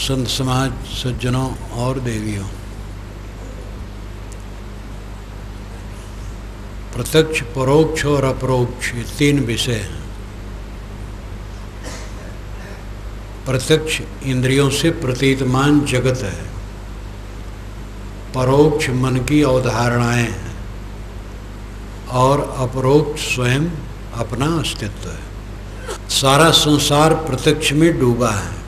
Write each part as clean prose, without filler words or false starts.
संत समाज, सज्जनों और देवियों, प्रत्यक्ष, परोक्ष और अपरोक्ष ये तीन विषय हैं। प्रत्यक्ष इंद्रियों से प्रतीतमान जगत है, परोक्ष मन की अवधारणाएं हैं और अपरोक्ष स्वयं अपना अस्तित्व है। सारा संसार प्रत्यक्ष में डूबा है।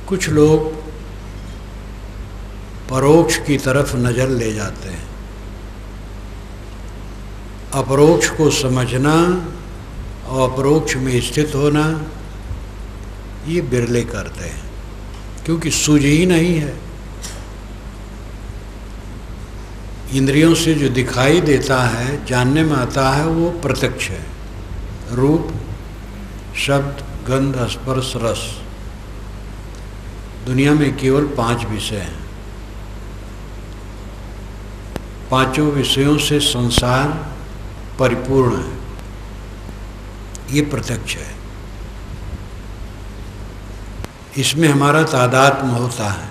कुछ लोग परोक्ष की तरफ नज़र ले जाते हैं। अपरोक्ष को समझना और अपरोक्ष में स्थित होना ये बिरले करते हैं, क्योंकि सूझ ही नहीं है। इंद्रियों से जो दिखाई देता है, जानने में आता है, वो प्रत्यक्ष है। रूप, शब्द, गंध, स्पर्श, रस। दुनिया में केवल 5 विषय हैं। 5 विषयों से संसार परिपूर्ण है। ये प्रत्यक्ष है। इसमें हमारा तादात्म्य होता है।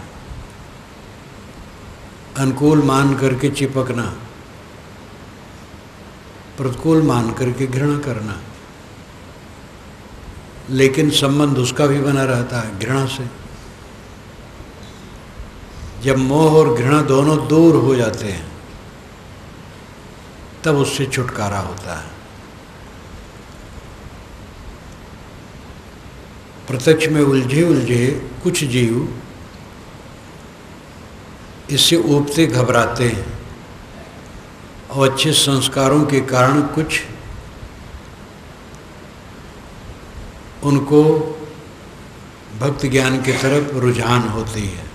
अनुकूल मान करके चिपकना, प्रतिकूल मान करके घृणा करना, लेकिन संबंध उसका भी बना रहता है घृणा से। जब मोह और घृणा दोनों दूर हो जाते हैं तब उससे छुटकारा होता है। प्रत्यक्ष में उलझे उलझे कुछ जीव इससे ऊबते घबराते हैं और अच्छे संस्कारों के कारण कुछ उनको भक्ति ज्ञान की तरफ रुझान होती है।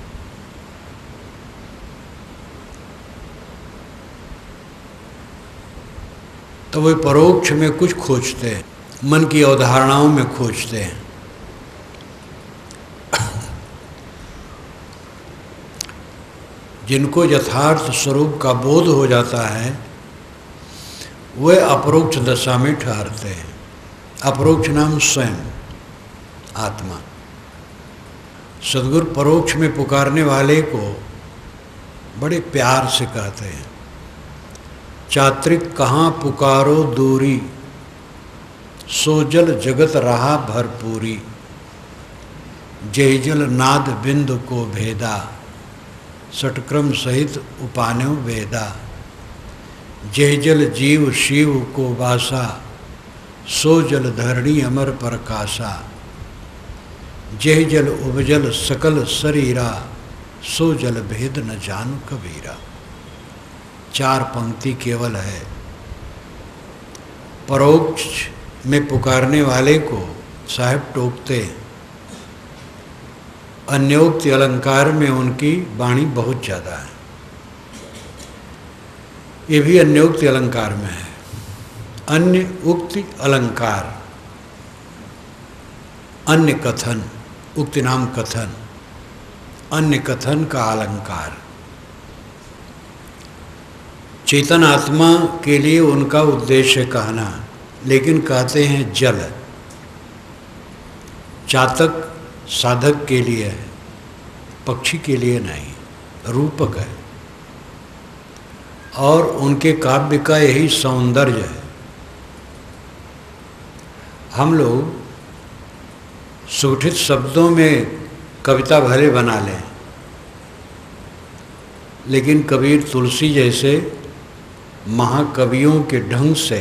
तो वे परोक्ष में कुछ खोजते हैं, मन की अवधारणाओं में खोजते हैं। जिनको यथार्थ स्वरूप का बोध हो जाता है वे अपरोक्ष दशा में ठहरते हैं। अपरोक्ष नाम स्वयं आत्मा। सद्गुरु परोक्ष में पुकारने वाले को बड़े प्यार से कहते हैं, चात्रिक कहाँ पुकारो दूरी, सो जल जगत रहा भरपूरी, जय जल नाद बिंदु को भेदा, सटक्रम सहित उपान्यो वेदा, जय जल जीव शिव को बासा, सो जल धरणी अमर प्रकाशा, जय जल उपजल सकल शरीरा, सो जल भेद न जानू कबीरा। 4 पंक्ति केवल है। परोक्ष में पुकारने वाले को साहब टोकते हैं। अन्योक्ति अलंकार में उनकी वाणी बहुत ज़्यादा है। ये भी अन्योक्ति अलंकार में है। अन्य उक्ति अलंकार, अन्य कथन, उक्ति नाम कथन, अन्य कथन का अलंकार। चेतन आत्मा के लिए उनका उद्देश्य कहना, लेकिन कहते हैं जल। चातक साधक के लिए है, पक्षी के लिए नहीं, रूपक है। और उनके काव्य का यही सौंदर्य है। हम लोग सुगठित शब्दों में कविता भले बना लें, लेकिन कबीर तुलसी जैसे महाकवियों के ढंग से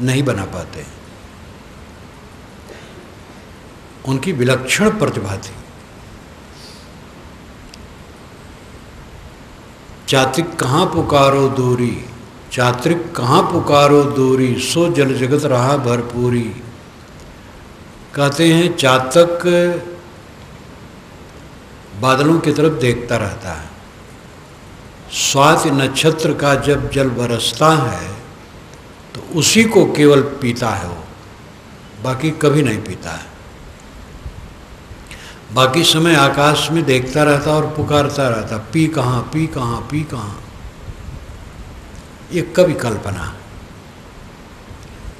नहीं बना पाते। उनकी विलक्षण प्रतिभा थी। चात्रिक कहाँ पुकारो दूरी, चात्रिक कहाँ पुकारो दूरी, सो जल जगत रहा भरपूरी। कहते हैं चातक बादलों की तरफ देखता रहता है। स्वाति नक्षत्र का जब जल बरसता है तो उसी को केवल पीता है वो, बाकी कभी नहीं पीता है। बाकी समय आकाश में देखता रहता और पुकारता रहता, पी कहाँ, पी कहाँ, पी कहाँ। ये कभी कल्पना।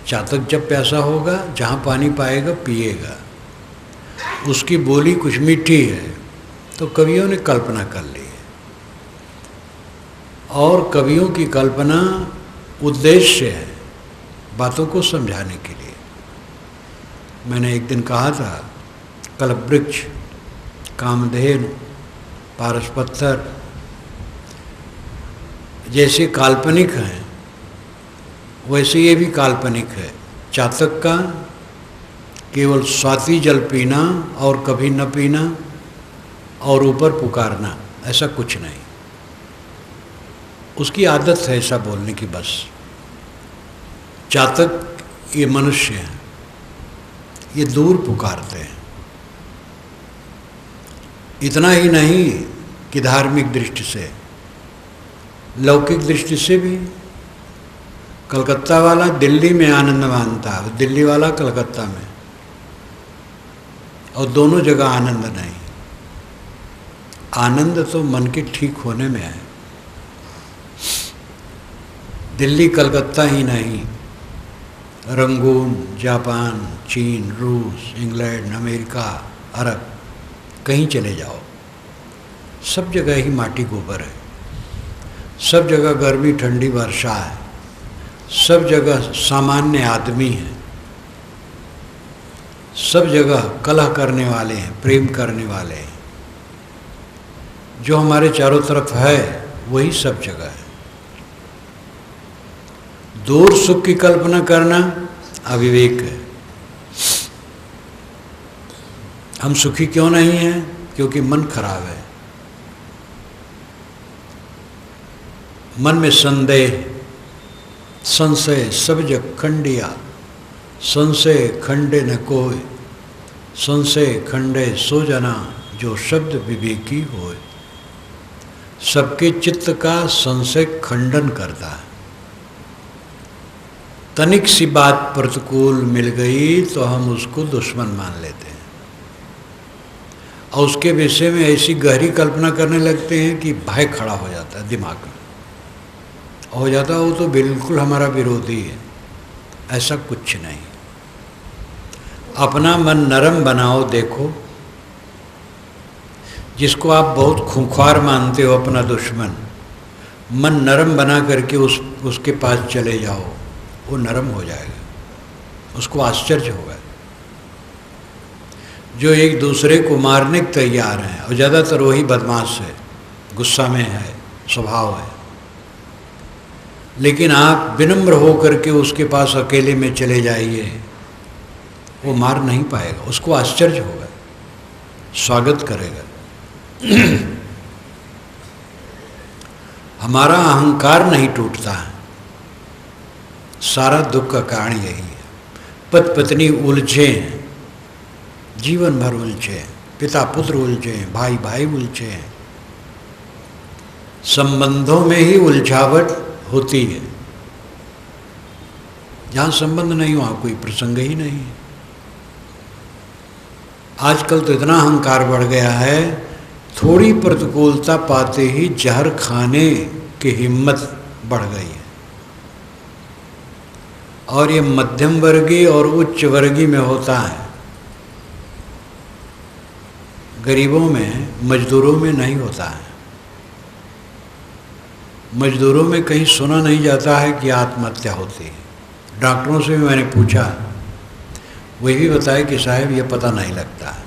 चातक जब प्यासा होगा, जहाँ पानी पाएगा पिएगा। उसकी बोली कुछ मीठी है तो कवियों ने कल्पना कर ली है, और कवियों की कल्पना उद्देश्य है बातों को समझाने के लिए। मैंने एक दिन कहा था कल्पवृक्ष, कामधेनु, पारसपत्थर जैसे काल्पनिक हैं वैसे ये भी काल्पनिक है। चातक का केवल स्वाति जल पीना और कभी न पीना और ऊपर पुकारना, ऐसा कुछ नहीं। उसकी आदत है ऐसा बोलने की बस। चातक ये मनुष्य हैं, ये दूर पुकारते हैं। इतना ही नहीं कि धार्मिक दृष्टि से, लौकिक दृष्टि से भी। कलकत्ता वाला दिल्ली में आनंद मानता है, दिल्ली वाला कलकत्ता में, और दोनों जगह आनंद नहीं। आनंद तो मन के ठीक होने में है। दिल्ली कलकत्ता ही नहीं, रंगून, जापान, चीन, रूस, इंग्लैंड, अमेरिका, अरब, कहीं चले जाओ, सब जगह ही माटी गोबर है। सब जगह गर्मी ठंडी वर्षा है, सब जगह सामान्य आदमी है, सब जगह कलह करने वाले हैं, प्रेम करने वाले हैं। जो हमारे चारों तरफ है वही सब जगह है। दूर सुख की कल्पना करना अविवेक है। हम सुखी क्यों नहीं हैं? क्योंकि मन खराब है। मन में संदेह, संशय सब जग खंडिया, संशय खंडे न कोय, संशय खंडे सो जना जो शब्द विवेकी होए। सबके चित्त का संशय खंडन करता है। तनिक सी बात प्रतिकूल मिल गई तो हम उसको दुश्मन मान लेते हैं और उसके विषय में ऐसी गहरी कल्पना करने लगते हैं कि भय खड़ा हो जाता है दिमाग में, हो जाता है वो तो बिल्कुल हमारा विरोधी है। ऐसा कुछ नहीं। अपना मन नरम बनाओ। देखो, जिसको आप बहुत खूंखार मानते हो, अपना दुश्मन, मन नरम बना करके उसके पास चले जाओ, वो नरम हो जाएगा। उसको आश्चर्य होगा। जो एक दूसरे को मारने के तैयार हैं, और ज़्यादातर वही बदमाश है, गुस्सा में है, स्वभाव है, लेकिन आप विनम्र होकर के उसके पास अकेले में चले जाइए, वो मार नहीं पाएगा। उसको आश्चर्य होगा, स्वागत करेगा। हमारा अहंकार नहीं टूटता है। सारा दुख का कारण यही है। पति पत्नी उलझे हैं, जीवन भर उलझे हैं, पिता पुत्र उलझे हैं, भाई भाई उलझे हैं। संबंधों में ही उलझावट होती है। जहाँ संबंध नहीं वहाँ कोई प्रसंग ही नहीं है। आजकल तो इतना अहंकार बढ़ गया है, थोड़ी प्रतिकूलता पाते ही जहर खाने की हिम्मत बढ़ गई है। और ये मध्यम वर्गीय और उच्च वर्गीय में होता है, गरीबों में, मजदूरों में नहीं होता है। मजदूरों में कहीं सुना नहीं जाता है कि आत्महत्या होती है। डॉक्टरों से भी मैंने पूछा, वही भी बताया कि साहब ये पता नहीं लगता है।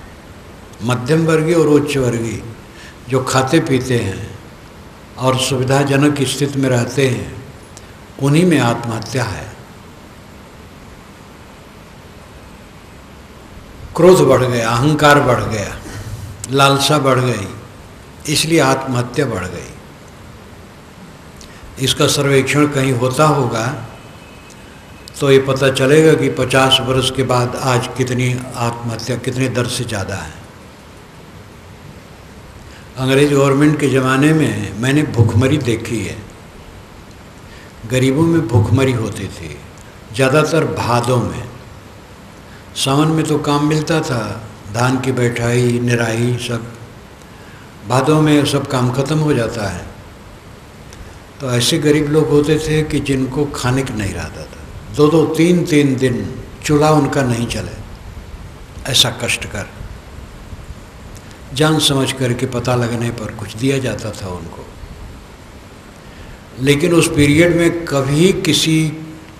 मध्यम वर्गीय और उच्च वर्गीय जो खाते पीते हैं और सुविधाजनक स्थिति में रहते हैं, उन्हीं में आत्महत्या है। क्रोध बढ़ गया, अहंकार बढ़ गया, लालसा बढ़ गई, इसलिए आत्महत्या बढ़ गई। इसका सर्वेक्षण कहीं होता होगा तो ये पता चलेगा कि 50 वर्ष के बाद आज कितनी आत्महत्या, कितने दर से ज़्यादा है। अंग्रेज गवर्नमेंट के ज़माने में मैंने भूखमरी देखी है। गरीबों में भूखमरी होती थी, ज़्यादातर भादों में। सावन में तो काम मिलता था, धान की बैठाई, निराई, सब। भादों में सब काम खत्म हो जाता है। तो ऐसे गरीब लोग होते थे कि जिनको खाने को नहीं रहता था। 2-2, 3-3 दिन चूल्हा उनका नहीं चले, ऐसा कष्टकर। जान समझ करके पता लगने पर कुछ दिया जाता था उनको। लेकिन उस पीरियड में कभी किसी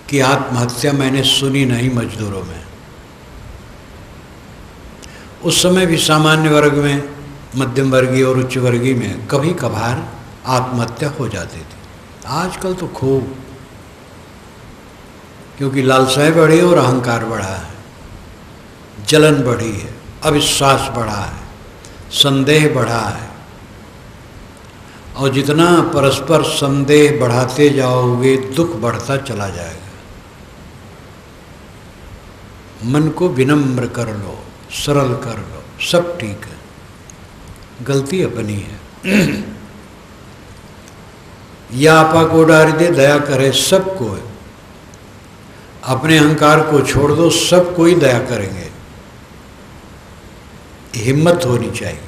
की आत्महत्या मैंने सुनी नहीं मजदूरों में। उस समय भी सामान्य वर्ग में, मध्यम वर्गीय और उच्च वर्गीय में कभी कभार आत्महत्या हो जाती थी। आजकल तो खूब, क्योंकि लालसाएं बढ़ी और अहंकार बढ़ा है, जलन बढ़ी है, अविश्वास बढ़ा है, संदेह बढ़ा है। और जितना परस्पर संदेह बढ़ाते जाओगे दुख बढ़ता चला जाएगा। मन को विनम्र कर लो, सरल कर लो, सब ठीक है, गलती अपनी है। या आपा को डार दे, दया करे सबको, अपने अहंकार को छोड़ दो, सब कोई दया करेंगे। हिम्मत होनी चाहिए।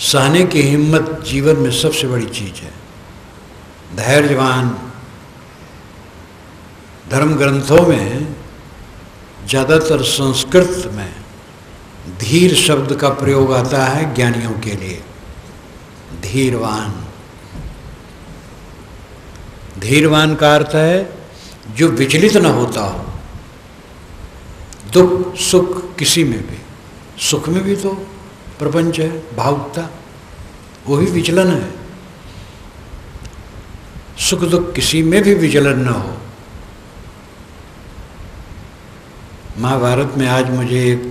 सहने की हिम्मत जीवन में सबसे बड़ी चीज है। धैर्यवान, धर्म ग्रंथों में ज़्यादातर संस्कृत में धीर शब्द का प्रयोग आता है ज्ञानियों के लिए। धीरवान, धीरवान का अर्थ है जो विचलित न होता हो, दुख सुख किसी में भी। सुख में भी तो प्रपंच है, भावुकता, वो भी विचलन है। सुख दुख किसी में भी विचलन न हो। महाभारत में आज मुझे एक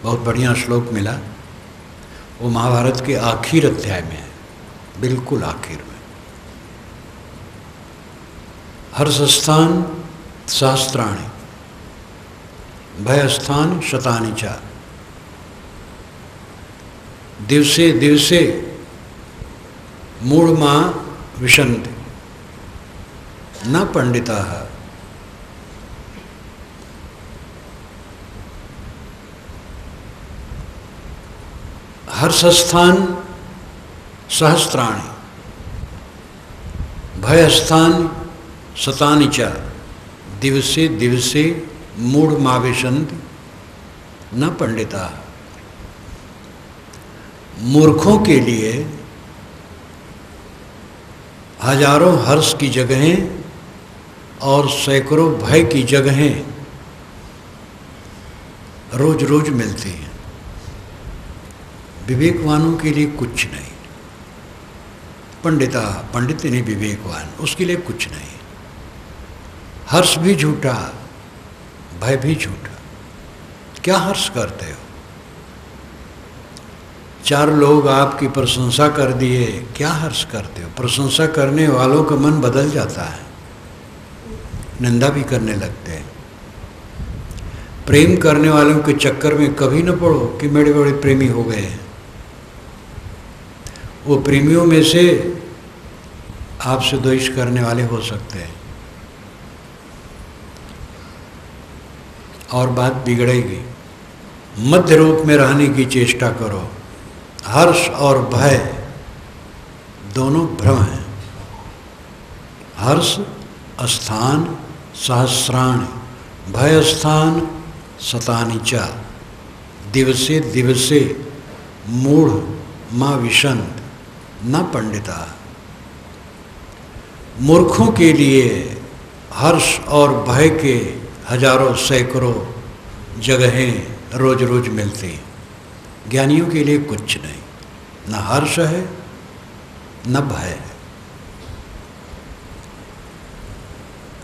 बहुत बढ़िया श्लोक मिला, वो महाभारत के आखिर अध्याय में है, बिल्कुल आखिर में। हर्षस्थान सहस्त्राणि, भयस्थान शतानि च, दिवसे दिवसे मूढ़मा विशन्ति न पंडिताः। हर्षस्थान सहस्त्राणि, भयस्थान शतानि च, दिवसे दिवसे मूढ़माविशन्ति न पंडिताः। मूर्खों के लिए हजारों हर्ष की जगहें और सैकड़ों भय की जगहें रोज रोज मिलती हैं। विवेकवानों के लिए कुछ नहीं। पंडिता, पंडित नहीं विवेकवान, उसके लिए कुछ नहीं। हर्ष भी झूठा, भय भी झूठा। क्या हर्ष करते हो? चार लोग आपकी प्रशंसा कर दिए, क्या हर्ष करते हो? प्रशंसा करने वालों का मन बदल जाता है, निंदा भी करने लगते हैं। प्रेम करने वालों के चक्कर में कभी न पड़ो कि बड़े बड़े प्रेमी हो गए हैं। वो प्रेमियों में से आपसे द्वेष करने वाले हो सकते हैं और बात बिगड़ेगी। मध्य रूप में रहने की चेष्टा करो। हर्ष और भय दोनों भ्रम हैं। हर्ष स्थान सहस्राणि, भय स्थान शतानि च, दिवसे दिवसे मूढ़ मां विशन्ति न पंडिता। मूर्खों के लिए हर्ष और भय के हजारों सैकड़ों जगहें रोज रोज मिलती हैं। ज्ञानियों के लिए कुछ नहीं, न हर्ष है न भय है।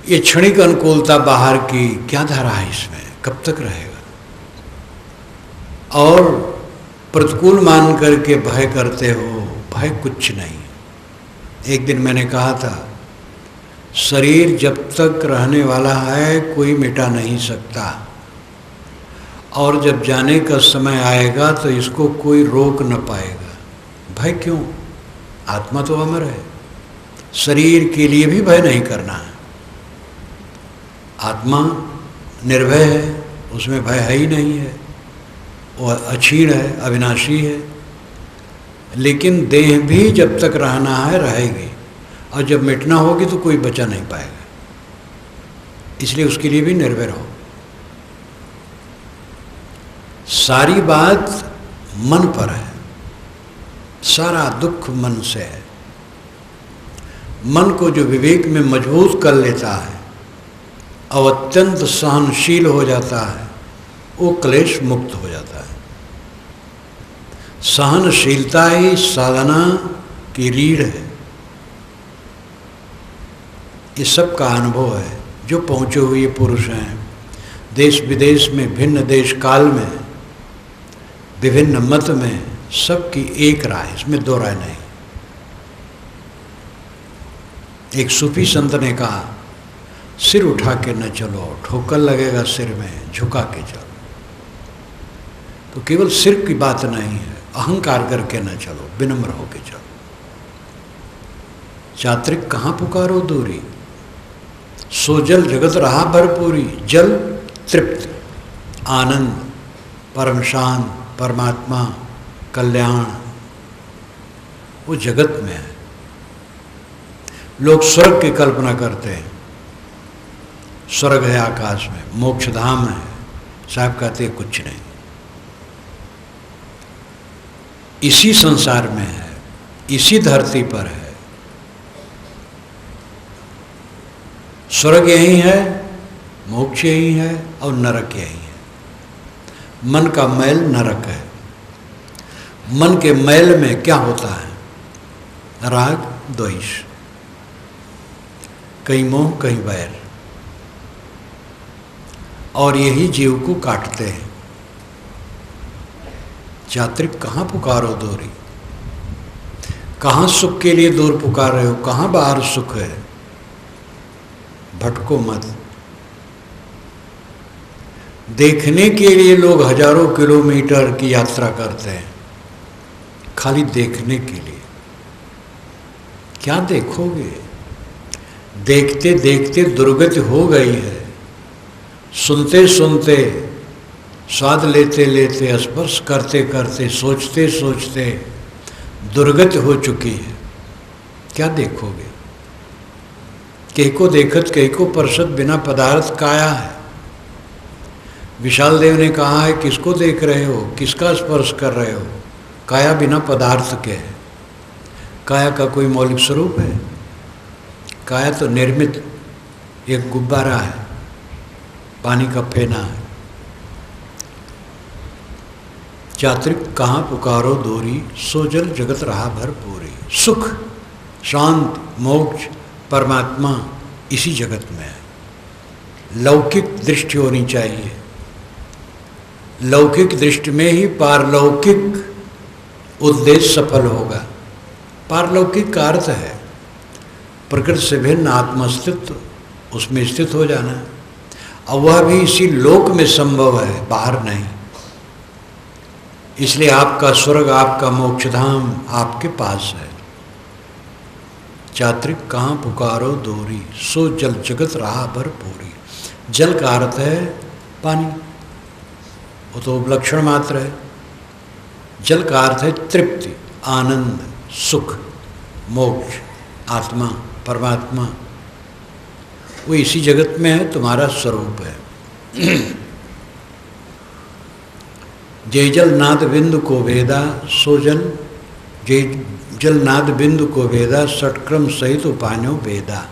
ये क्षणिक अनुकूलता बाहर की क्या धारा है इसमें, कब तक रहेगा? और प्रतिकूल मान करके भय करते हो, भय कुछ नहीं। एक दिन मैंने कहा था, शरीर जब तक रहने वाला है कोई मिटा नहीं सकता, और जब जाने का समय आएगा तो इसको कोई रोक न पाएगा। भय क्यों? आत्मा तो अमर है। शरीर के लिए भी भय नहीं करना है। आत्मा निर्भय है, उसमें भय है ही नहीं है, वो अक्षीण है, अविनाशी है। लेकिन देह भी जब तक रहना है रहेगी, और जब मिटना होगी तो कोई बचा नहीं पाएगा। इसलिए उसके लिए भी निर्भय रहो। सारी बात मन पर है, सारा दुख मन से है। मन को जो विवेक में मजबूत कर लेता है और अत्यंत सहनशील हो जाता है, वो क्लेश मुक्त हो जाता है। सहनशीलता ही साधना की रीढ़ है। इस सब का अनुभव है जो पहुँचे हुए पुरुष हैं। देश विदेश में, भिन्न देश काल में, विभिन्न मत में सबकी एक राय, इसमें दो राय नहीं। एक सूफी संत ने कहा, सिर उठा के न चलो, ठोकर लगेगा सिर में, झुका के चलो। तो केवल सिर की बात नहीं है, अहंकार करके न चलो, विनम्र होके चलो। चात्रिक कहाँ पुकारो दूरी, सो जल जगत रहा भरपूरी। जल तृप्त, आनंद, परम शांत, परमात्मा, कल्याण, वो जगत में है। लोग स्वर्ग की कल्पना करते हैं, स्वर्ग है आकाश में, मोक्ष धाम है। साहब कहते हैं कुछ नहीं, इसी संसार में है, इसी धरती पर है। स्वर्ग यही है, मोक्ष यही है और नरक यही है। मन का मैल नरक है। मन के मैल में क्या होता है? राग, द्वेष, कहीं मोह, कहीं बैर, और यही जीव को काटते हैं। चात्रिक कहाँ पुकारो दूरी, कहाँ सुख के लिए दूर पुकार रहे हो, कहाँ बाहर सुख है? भटको मत। देखने के लिए लोग हजारों किलोमीटर की यात्रा करते हैं, खाली देखने के लिए। क्या देखोगे? देखते देखते दुर्गति हो गई है, सुनते सुनते, स्वाद लेते लेते, स्पर्श करते करते, सोचते सोचते दुर्गति हो चुकी है। क्या देखोगे? कहीं को देखत कहीं को परसत, बिना पदार्थ काया है। विशाल देव ने कहा है, किसको देख रहे हो, किसका स्पर्श कर रहे हो? काया बिना पदार्थ के है। काया का कोई मौलिक स्वरूप है? काया तो निर्मित एक गुब्बारा है, पानी का फेना है। चात्रिक कहाँ पुकारो दूरी, सो जल जगत रहा भरपूरी। सुख, शांति, मोक्ष, परमात्मा इसी जगत में है। लौकिक दृष्टि होनी चाहिए। लौकिक दृष्टि में ही पारलौकिक उद्देश्य सफल होगा। पारलौकिक का अर्थ है प्रकृति से भिन्न आत्मस्तित्व, उसमें स्थित हो जाना, और वह भी इसी लोक में संभव है, बाहर नहीं। इसलिए आपका स्वर्ग, आपका मोक्षधाम आपके पास है। चात्रिक कहाँ पुकारो दूरी, सो जल जगत रहा भरपूरी। जल का अर्थ है पानी, वो तो उपलक्षण मात्र है। जल का अर्थ है तृप्ति, आनंद, सुख, मोक्ष, आत्मा, परमात्मा। वो इसी जगत में है, तुम्हारा स्वरूप है। जय जल नाद बिंदु को भेदा, सो जल, जय जल नाद बिंदु को भेदा, षटक्रम सहित उपान्यों भेदा।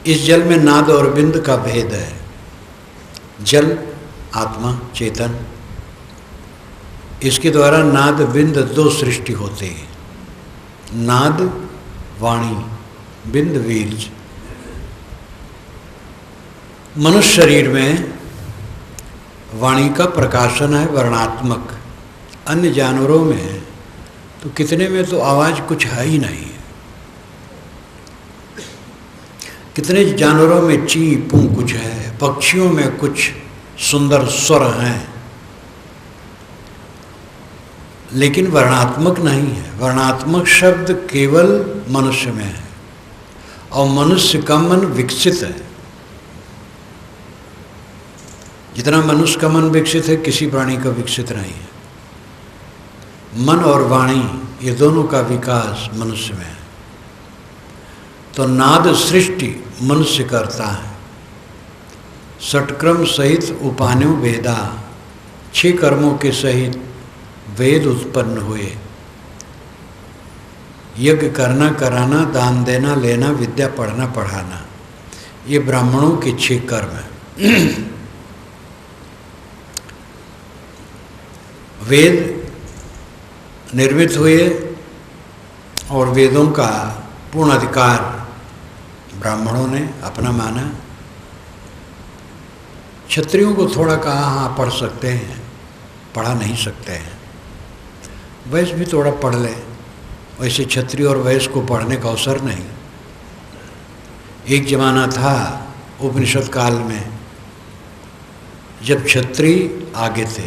इस जल में नाद और बिंदु का भेद है। जल आत्मा, चेतन, इसके द्वारा नाद बिंद दो सृष्टि होते हैं। नाद वाणी, बिंद वीर्ज। मनुष्य शरीर में वाणी का प्रकाशन है वर्णात्मक। अन्य जानवरों में तो कितने में तो आवाज़ कुछ है ही नहीं है। कितने जानवरों में ची पू कुछ है, पक्षियों में कुछ सुंदर स्वर हैं, लेकिन वर्णात्मक नहीं है। वर्णात्मक शब्द केवल मनुष्य में है, और मनुष्य का मन विकसित है। जितना मनुष्य का मन विकसित है, किसी प्राणी का विकसित नहीं है। मन और वाणी ये दोनों का विकास मनुष्य में है। तो नाद सृष्टि मनुष्य करता है। षटक्रम सहित उपान्यों भेदा, 6 कर्मों के सहित वेद उत्पन्न हुए। यज्ञ करना कराना, दान देना लेना, विद्या पढ़ना पढ़ाना, ये ब्राह्मणों के 6 कर्म हैं। वेद निर्मित हुए और वेदों का पूर्ण अधिकार ब्राह्मणों ने अपना माना। क्षत्रियों को थोड़ा कहा हाँ पढ़ सकते हैं, पढ़ा नहीं सकते हैं, वैश्य भी थोड़ा पढ़ ले, वैसे क्षत्रिय और वैश्य को पढ़ने का अवसर नहीं। एक जमाना था उपनिषद काल में जब क्षत्रिय आगे थे।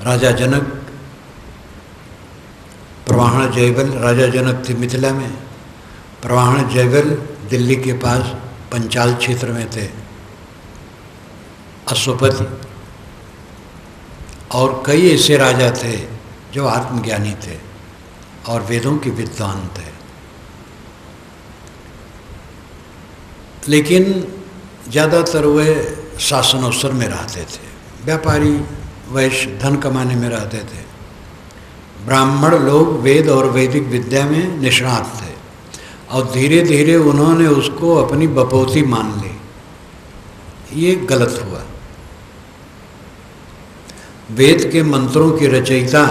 राजा जनक, प्रवाहण जयवल राजा जनक थे मिथिला में, प्रवाहण जयवल दिल्ली के पास पंचाल क्षेत्र में थे, अश्वपति और कई ऐसे राजा थे जो आत्मज्ञानी थे और वेदों के विद्वान थे। लेकिन ज़्यादातर वे शासनोत्सव में रहते थे, व्यापारी वैश्य धन कमाने में रहते थे। ब्राह्मण लोग वेद और वैदिक विद्या में निष्णात थे और धीरे धीरे उन्होंने उसको अपनी बपौती मान ली। ये गलत हुआ। वेद के मंत्रों की रचयिता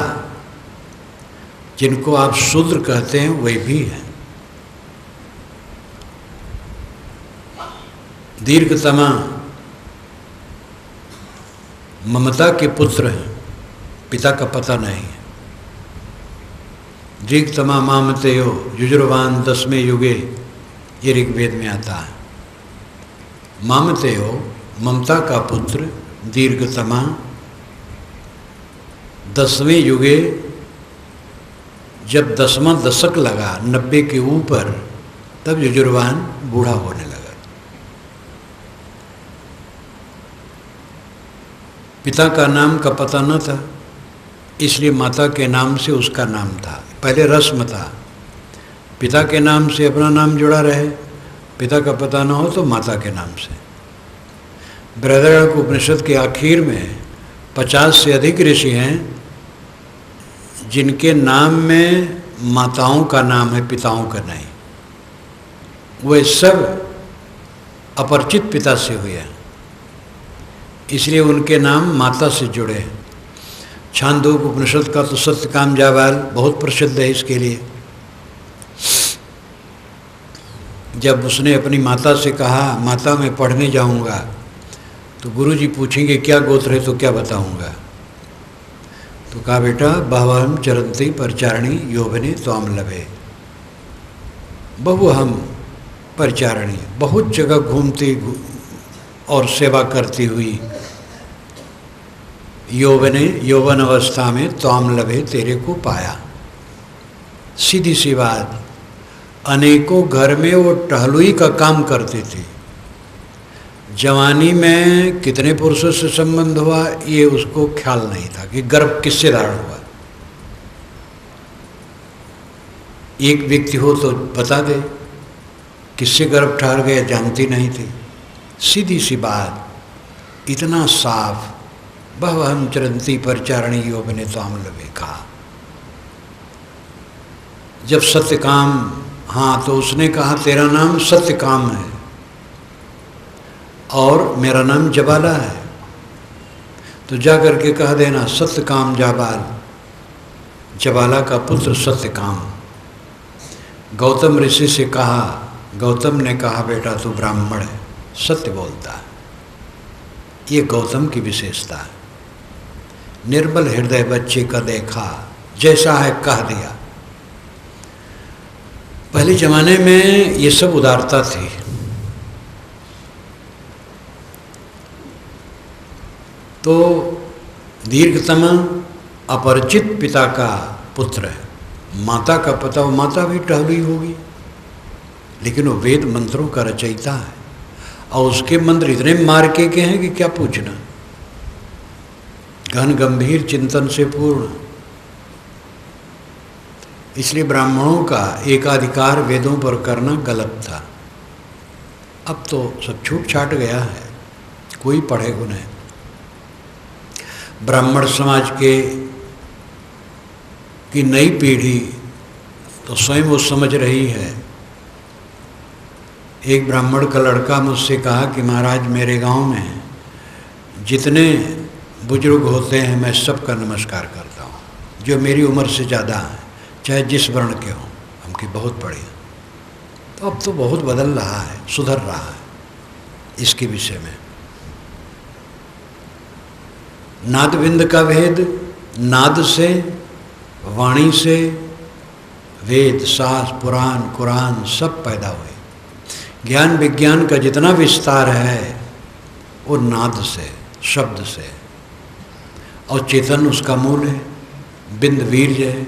जिनको आप शूद्र कहते हैं वे भी हैं। दीर्घतमा ममता के पुत्र हैं, पिता का पता नहीं है। दीर्घतमा मामतेयो युजुर्वान 10वें युगे, ये ऋग्वेद में आता है। मामतेयो ममता का पुत्र, दीर्घतमा 10वें युगे, जब 10वां दशक लगा 90 के ऊपर, तब युजुर्वान बूढ़ा होने लगा। पिता का नाम का पता न था, इसलिए माता के नाम से उसका नाम था। पहले रस्म था, पिता के नाम से अपना नाम जुड़ा रहे, पिता का पता न हो तो माता के नाम से। बृहदारण्यक उपनिषद के आखिर में 50 से अधिक ऋषि हैं जिनके नाम में माताओं का नाम है, पिताओं का नहीं। वे सब अपरिचित पिता से हुए हैं, इसलिए उनके नाम माता से जुड़े हैं। छांदोग्य उपनिषद का तो सत्यकाम जाबाल बहुत प्रसिद्ध है इसके लिए। जब उसने अपनी माता से कहा, माता मैं पढ़ने जाऊंगा, तो गुरुजी पूछेंगे क्या गोत्र है, तो क्या बताऊंगा? तो कहा बेटा बहवहम चरंती परिचारिणी यौवने त्वाम लभे। बहु हम परिचारिणी, बहुत जगह घूमती और सेवा करती हुई, यौवने यौवन अवस्था में त्वाम लभे, तेरे को पाया। सीधी सी बात, अनेकों घर में वो टहलुई का काम करती थी। जवानी में कितने पुरुषों से संबंध हुआ ये उसको ख्याल नहीं था कि गर्भ किससे धारण हुआ। एक व्यक्ति हो तो बता दे किससे गर्भ ठहर गया, जानती नहीं थी। सीधी सी बात, इतना साफ, बहवहम चरंती परिचारिणी यौवने त्वाम लभे कहा। जब सत्यकाम, हाँ तो उसने कहा तेरा नाम सत्यकाम है और मेरा नाम जबाला है, तो जा करके कह देना सत्यकाम जाबाल, जबाला का पुत्र सत्यकाम। गौतम ऋषि से कहा, गौतम ने कहा बेटा तू ब्राह्मण है, सत्य बोलता है। ये गौतम की विशेषता है। निर्मल हृदय बच्चे का देखा, जैसा है कह दिया। पहले जमाने में ये सब उदारता थी। तो दीर्घतम अपरिचित पिता का पुत्र है, माता का पता, वो माता भी टहली होगी, लेकिन वो वेद मंत्रों का रचयिता है और उसके मंत्र इतने मार्के के हैं कि क्या पूछना। घन गंभीर चिंतन से पूर्ण। इसलिए ब्राह्मणों का एकाधिकार वेदों पर करना गलत था। अब तो सब छूट छाट गया है, कोई पढ़े को नहीं। ब्राह्मण समाज की नई पीढ़ी तो स्वयं वो समझ रही है। एक ब्राह्मण का लड़का मुझसे कहा कि महाराज मेरे गांव में जितने बुजुर्ग होते हैं मैं सबका नमस्कार करता हूँ, जो मेरी उम्र से ज़्यादा है, चाहे जिस वर्ण के हों। हम की बहुत बढ़िया। तो अब तो बहुत बदल रहा है, सुधर रहा है इसके विषय में। नादबिंद का भेद, नाद से, वाणी से वेद, शास्त्र, पुराण, कुरान सब पैदा हुए। ज्ञान विज्ञान का जितना विस्तार है वो नाद से, शब्द से, और चेतन उसका मूल है। बिंद वीर्य है,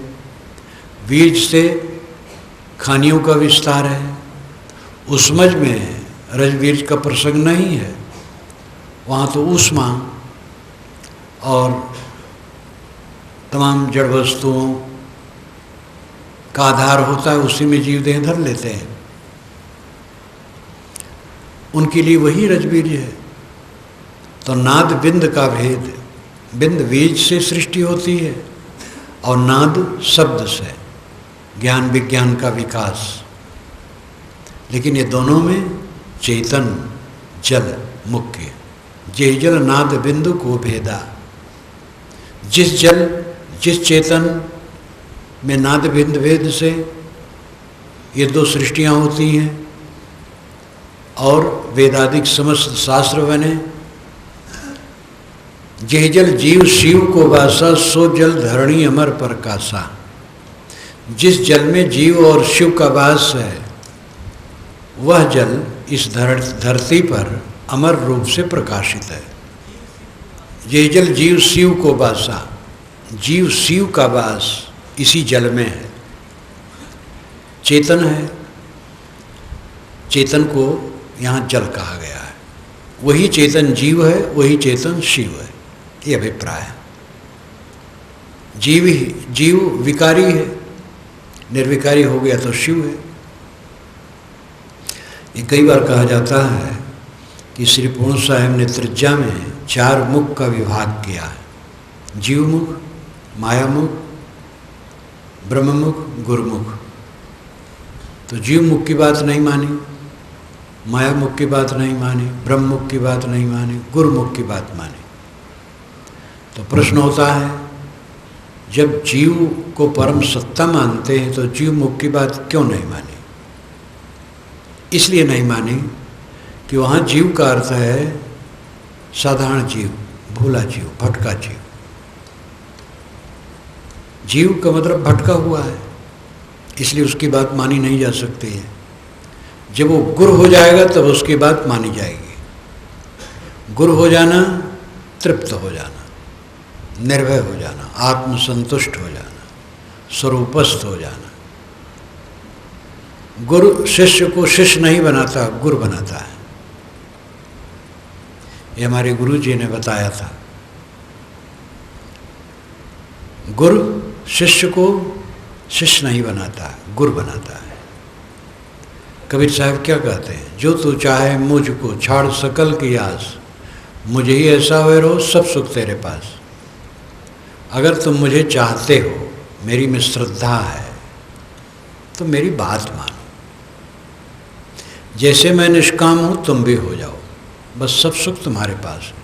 वीर्य से खानियों का विस्तार है। उष्मज में रजवीर्य का प्रसंग नहीं है, वहाँ तो ऊष्मा और तमाम जड़ वस्तुओं का आधार होता है, उसी में जीव देह धर लेते हैं। उनके लिए वही रजवीर्य है। तो नाद बिंद का भेद, बिंद बीज से सृष्टि होती है और नाद शब्द से, ज्ञान विज्ञान का विकास। लेकिन ये दोनों में चेतन जल मुख्य। जे जल नाद बिंदु को भेदा, जिस जल जिस चेतन में नाद बिंद भेद से ये दो सृष्टियाँ होती हैं और वेदादिक समस्त शास्त्र बने। जे जल जीव शिव को वासा, सो जल धरणी अमर प्रकाशा। जिस जल में जीव और शिव का वास है वह जल इस धरती पर अमर रूप से प्रकाशित है। ये जल जीव शिव को वासा, जीव शिव का वास इसी जल में है। चेतन है, चेतन को यहाँ जल कहा गया है। वही चेतन जीव है, वही चेतन शिव है, ये अभिप्राय है। जीव विकारी है, निर्विकारी हो गया तो शिव है। ये कई बार कहा जाता है कि श्री पूर्ण साहेब ने त्रिज्या में 4 मुख का विभाग किया है। जीव मुख, माया मुख, ब्रह्म मुख, गुरुमुख। तो जीव मुख की बात नहीं मानी, माया मुख की बात नहीं मानी, ब्रह्म मुख की बात नहीं मानी, गुरुमुख की बात मानी। तो प्रश्न होता है, जब जीव को परम सत्ता मानते हैं तो जीव मुख की बात क्यों नहीं मानी? इसलिए नहीं मानी कि वहाँ जीव का अर्थ है साधारण जीव, भूला जीव, भटका जीव। जीव का मतलब भटका हुआ है, इसलिए उसकी बात मानी नहीं जा सकती है। जब वो गुरु हो जाएगा तब उसकी बात मानी जाएगी। गुरु हो जाना, तृप्त हो जाना, निर्भय हो जाना, आत्मसंतुष्ट हो जाना, स्वरूपस्थ हो जाना। गुरु शिष्य को शिष्य नहीं बनाता, गुरु बनाता है। ये हमारे गुरु जी ने बताया था। गुरु शिष्य को शिष्य नहीं बनाता, गुरु बनाता है। कबीर साहब क्या कहते हैं? जो तू चाहे मुझको छाड़ सकल की आस, मुझे ही ऐसा हुए रहो सब सुख तेरे पास। अगर तुम मुझे चाहते हो, मेरी में श्रद्धा है, तो मेरी बात मानो। जैसे मैं निष्काम हूँ तुम भी हो जाओ, बस सब सुख तुम्हारे पास है।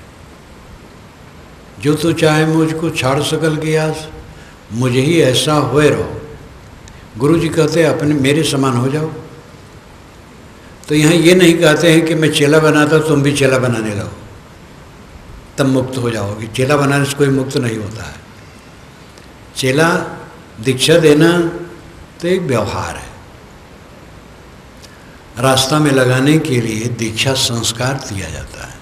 जो तू चाहे मुझको छाड़ सकल की आस, मुझे ही ऐसा हुए रहो। गुरु जी कहते हैं अपने मेरे समान हो जाओ। तो यहाँ ये नहीं कहते हैं कि मैं चेला बनाता तुम भी चेला बनाने लगो, तब मुक्त हो जाओगे। चेला बनाने से कोई मुक्त नहीं होता है। चेला दीक्षा देना तो एक व्यवहार है। रास्ता में लगाने के लिए दीक्षा संस्कार दिया जाता है,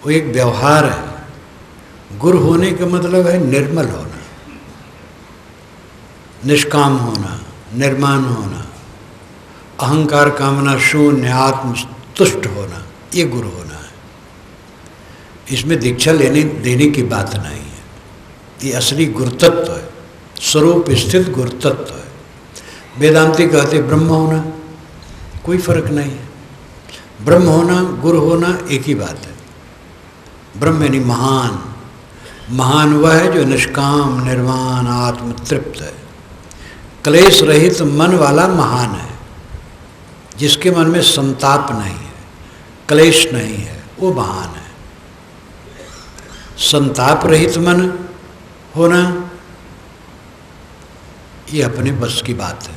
वो एक व्यवहार है। गुरु होने का मतलब है निर्मल होना, निष्काम होना, निर्माण होना, अहंकार कामना शून्य, आत्म तुष्ट होना, ये गुरु होना है। इसमें दीक्षा देने की बात नहीं है। ये असली गुरुतत्व है, स्वरूप स्थित गुरुतत्व है। वेदांती कहते ब्रह्म होना, कोई फर्क नहीं है। ब्रह्म होना, गुरु होना एक ही बात है। ब्रह्म यानी महान। महान वह है जो निष्काम निर्वाण आत्म तृप्त है, क्लेश रहित मन वाला महान है। जिसके मन में संताप नहीं है, क्लेश नहीं है, वो महान है। संताप रहित मन होना ये अपने बस की बात है,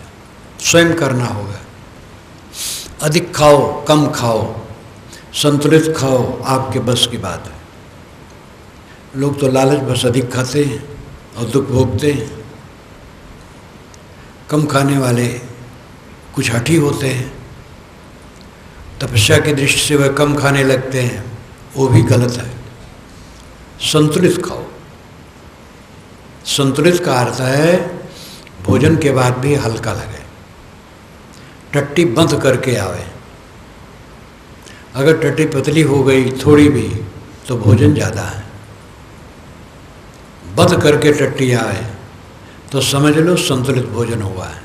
स्वयं करना होगा। अधिक खाओ कम खाओ, संतुलित खाओ, आपके बस की बात है। लोग तो लालच बस अधिक खाते हैं और दुख भोगते हैं। कम खाने वाले कुछ हठी होते हैं, तपस्या की दृष्टि से वह कम खाने लगते हैं, वो भी गलत है। संतुलित खाओ। संतुलित का अर्थ है भोजन के बाद भी हल्का लगे, टट्टी बंद करके आवे। अगर टट्टी पतली हो गई थोड़ी भी तो भोजन ज़्यादा है। बंद करके टट्टी आए तो समझ लो संतुलित भोजन हुआ है।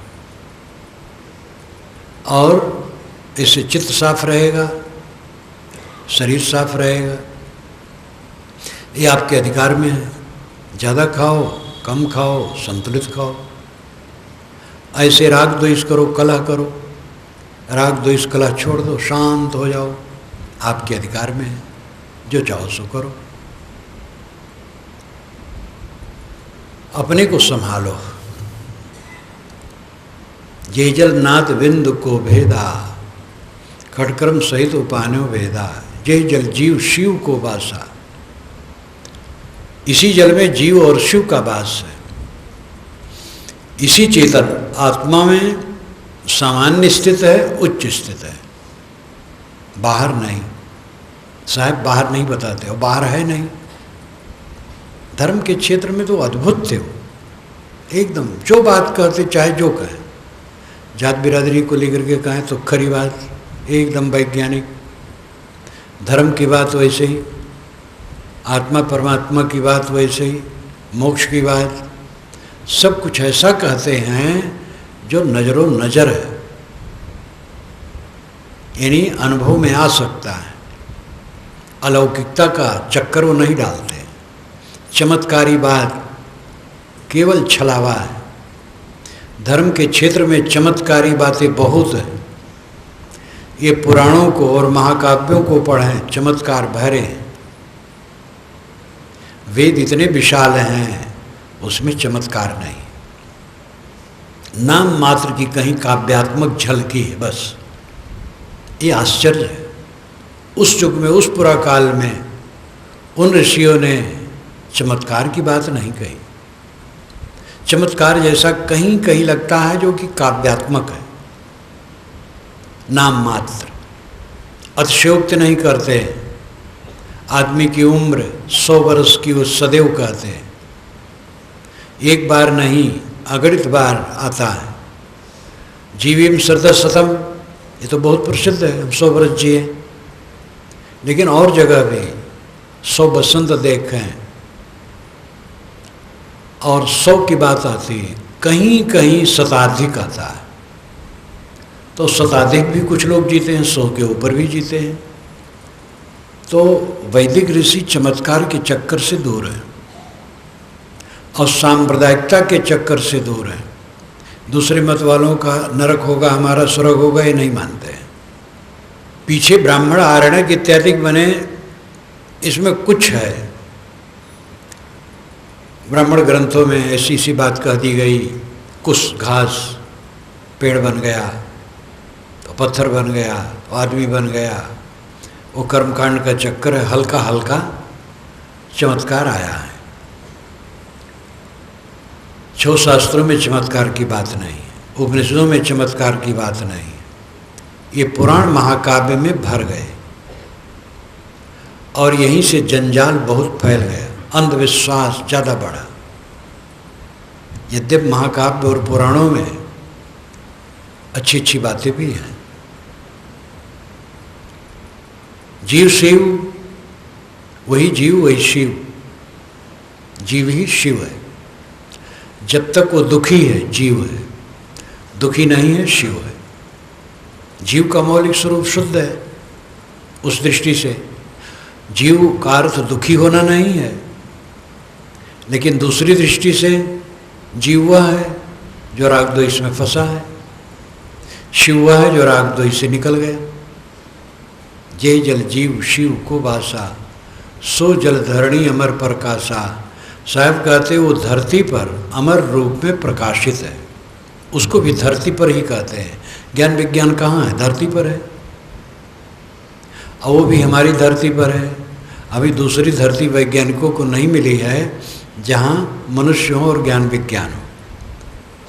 और इससे चित्त साफ रहेगा, शरीर साफ रहेगा। ये आपके अधिकार में है। ज़्यादा खाओ कम खाओ, संतुलित खाओ। ऐसे राग द्वेष करो, कलह करो, राग द्वेष कलह छोड़ दो, शांत हो जाओ, आपके अधिकार में है। जो चाहो सो करो। अपने को संभालो। ये जल नाथ बिंदु को भेदा, खटकर्म सहित उपान्यो भेदा। ये जल जीव शिव को बासा। इसी जल में जीव और शिव का वास है। इसी चेतन आत्मा में सामान्य स्थित है, उच्च स्थित है, बाहर नहीं। साहब बाहर नहीं बताते हो, बाहर है नहीं। धर्म के क्षेत्र में तो अद्भुत थे वो, एकदम जो बात कहते चाहे जो कहें। जात बिरादरी को लेकर के कहें तो खरी बात, एकदम वैज्ञानिक। धर्म की बात वैसे ही, आत्मा परमात्मा की बात वैसे ही, मोक्ष की बात, सब कुछ ऐसा कहते हैं जो नजरो नजर है, यानी अनुभव में आ सकता है। अलौकिकता का चक्कर वो नहीं डालते। चमत्कारी बात केवल छलावा है। धर्म के क्षेत्र में चमत्कारी बातें बहुत हैं। ये पुराणों को और महाकाव्यों को पढ़ें, चमत्कार भरे हैं। वेद इतने विशाल हैं, उसमें चमत्कार नहीं। नाम मात्र की कहीं काव्यात्मक झलकी है बस। ये आश्चर्य है। उस युग में, उस पुरा काल में उन ऋषियों ने चमत्कार की बात नहीं कही। चमत्कार जैसा कहीं कहीं लगता है जो कि काव्यात्मक है। नाम मात्र, अतिशयोक्ति नहीं करते। आदमी की उम्र 100 वर्ष की वो सदैव कहते हैं। एक बार नहीं, अगणित बार आता है। जीवीम शरद शतम, ये तो बहुत प्रसिद्ध है, हम 100 वर्ष जिए। लेकिन और जगह भी 100 बसंत देखें और 100 की बात आती है। कहीं कहीं शताधिक आता है, तो शताधिक भी कुछ लोग जीते हैं, 100 के ऊपर भी जीते हैं। तो वैदिक ऋषि चमत्कार के चक्कर से दूर है और सांप्रदायिकता के चक्कर से दूर है। दूसरे मत वालों का नरक होगा, हमारा स्वर्ग होगा, ये नहीं मानते हैं। पीछे ब्राह्मण आरण्यक इत्यादि बने, इसमें कुछ है। ब्राह्मण ग्रंथों में ऐसी सी बात कह दी गई, कुछ घास पेड़ बन गया तो पत्थर बन गया तो आदमी बन गया। वो कर्मकांड का चक्कर है। हल्का हल्का चमत्कार आया है। 6 शास्त्रों में चमत्कार की बात नहीं है, उपनिषदों में चमत्कार की बात नहीं है। ये पुराण महाकाव्य में भर गए और यहीं से जंजाल बहुत फैल गया, अंधविश्वास ज़्यादा बढ़ा। यद्यपि महाकाव्य और पुराणों में अच्छी अच्छी बातें भी हैं। जीव शिव, वही जीव वही शिव, जीव ही शिव है। जब तक वो दुखी है जीव है, दुखी नहीं है शिव है। जीव का मौलिक स्वरूप शुद्ध है। उस दृष्टि से जीव का अर्थ दुखी होना नहीं है, लेकिन दूसरी दृष्टि से जीव वह है जो राग द्वेष में फंसा है, शिव वह है जो राग द्वेष से निकल गया। जय जल जीव शिव को बासा, सो जल धरणी अमर प्रकाशा। साहब कहते वो धरती पर अमर रूप में प्रकाशित है, उसको भी धरती पर ही कहते हैं। ज्ञान विज्ञान कहाँ है? धरती पर है, और वो भी हमारी धरती पर है। अभी दूसरी धरती वैज्ञानिकों को नहीं मिली है जहाँ मनुष्य हो और ज्ञान विज्ञान हो,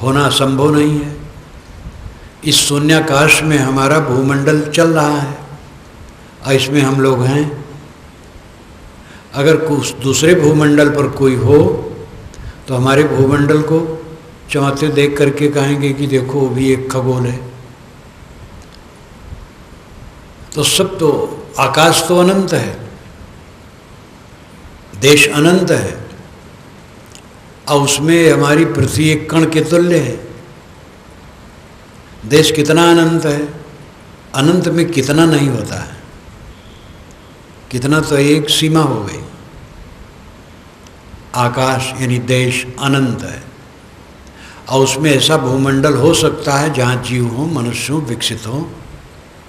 होना असंभव नहीं है। इस शून्याकाश में हमारा भूमंडल चल रहा है और इसमें हम लोग हैं। अगर कुछ दूसरे भूमंडल पर कोई हो तो हमारे भूमंडल को चमकते देख करके कहेंगे कि देखो वो भी एक खगोल है। तो सब तो आकाश तो अनंत है, देश अनंत है, और उसमें हमारी पृथ्वी एक कण के तुल्य है। देश कितना अनंत है, अनंत में कितना नहीं होता है, कितना तो एक सीमा हो गई। आकाश यानी देश अनंत है, और उसमें ऐसा भूमंडल हो सकता है जहाँ जीव हो, मनुष्य हो, विकसित हो,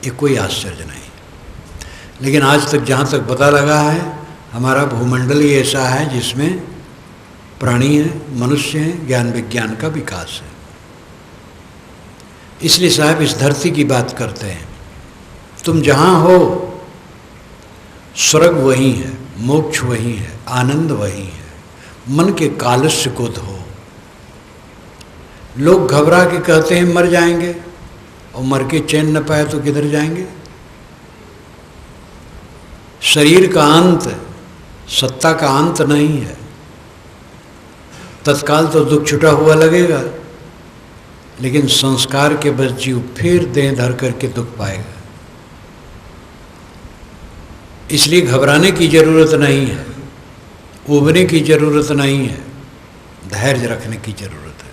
ये कोई आश्चर्य नहीं। लेकिन आज तक जहाँ तक पता लगा है, हमारा भूमंडल ही ऐसा है जिसमें प्राणी है, मनुष्य है, ज्ञान विज्ञान का विकास है। इसलिए साहब इस धरती की बात करते हैं। तुम जहाँ हो स्वर्ग वही है, मोक्ष वही है, आनंद वही है। मन के कालस्य को धो। लोग घबरा के कहते हैं मर जाएंगे, और मर के चैन न पाए तो किधर जाएंगे? शरीर का अंत सत्ता का अंत नहीं है। तत्काल तो दुख छुटा हुआ लगेगा, लेकिन संस्कार के बस जीव फिर देह धर करके दुख पाएगा। इसलिए घबराने की जरूरत नहीं है, उबने की जरूरत नहीं है, धैर्य रखने की जरूरत है।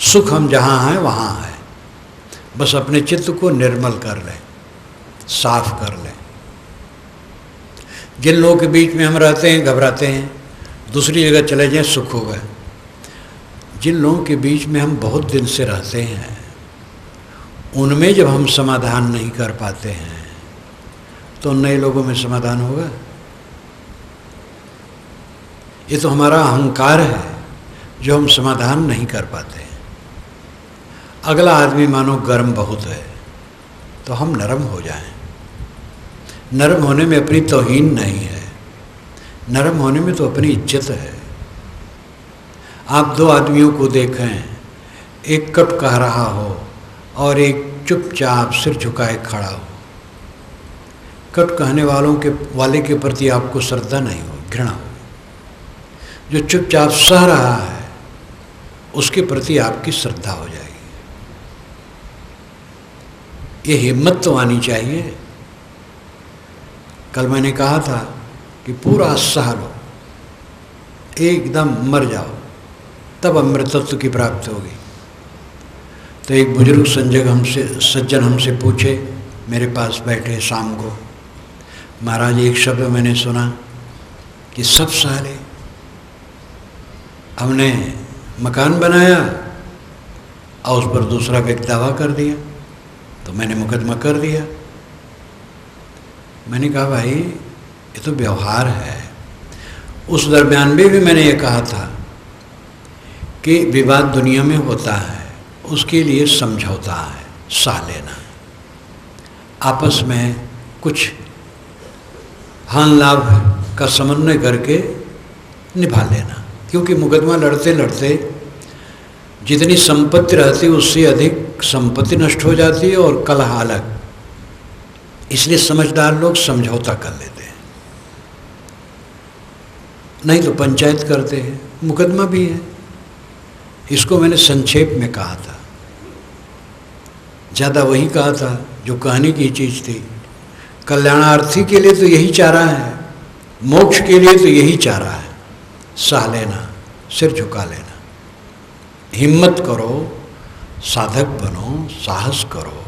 सुख हम जहाँ हैं वहाँ है, बस अपने चित्त को निर्मल कर लें, साफ कर लें। जिन लोगों के बीच में हम रहते हैं घबराते हैं, दूसरी जगह चले जाएं सुख होगा। जिन लोगों के बीच में हम बहुत दिन से रहते हैं, उनमें जब हम समाधान नहीं कर पाते हैं तो नए लोगों में समाधान होगा? ये तो हमारा अहंकार है जो हम समाधान नहीं कर पाते। अगला आदमी मानो गर्म बहुत है तो हम नरम हो जाएं। नरम होने में अपनी तौहीन नहीं है, नरम होने में तो अपनी इज्जत है। आप दो आदमियों को देखें, एक कट कह रहा हो और एक चुपचाप सिर झुकाए खड़ा हो। कट कहने वाले के प्रति आपको श्रद्धा नहीं हो, घृणा हो। जो चुपचाप सह रहा है उसके प्रति आपकी श्रद्धा हो जाएगी। ये हिम्मत तो आनी चाहिए। कल मैंने कहा था कि पूरा सह लो, एकदम मर जाओ, तब अमृतत्व की प्राप्ति होगी। तो एक बुजुर्ग सज्जन हमसे पूछे, मेरे पास बैठे शाम को, महाराज एक शब्द मैंने सुना कि सब सारे हमने मकान बनाया और उस पर दूसरा व्यक्ति दावा कर दिया, तो मैंने मुकदमा कर दिया। मैंने कहा भाई ये तो व्यवहार है। उस दरमियान में भी मैंने ये कहा था कि विवाद दुनिया में होता है, उसके लिए समझौता है, सह लेना, आपस में कुछ हानि लाभ का समन्वय करके निभा लेना। क्योंकि मुकदमा लड़ते लड़ते जितनी संपत्ति रहती है उससे अधिक संपत्ति नष्ट हो जाती है और कलह अलग। इसलिए समझदार लोग समझौता कर लेते हैं, नहीं तो पंचायत करते हैं, मुकदमा भी है। इसको मैंने संक्षेप में कहा था, ज़्यादा वही कहा था जो कहने की चीज़ थी। कल्याणार्थी के लिए तो यही चारा है, मोक्ष के लिए तो यही चारा है, सह लेना, सिर झुका लेना। हिम्मत करो, साधक बनो, साहस करो,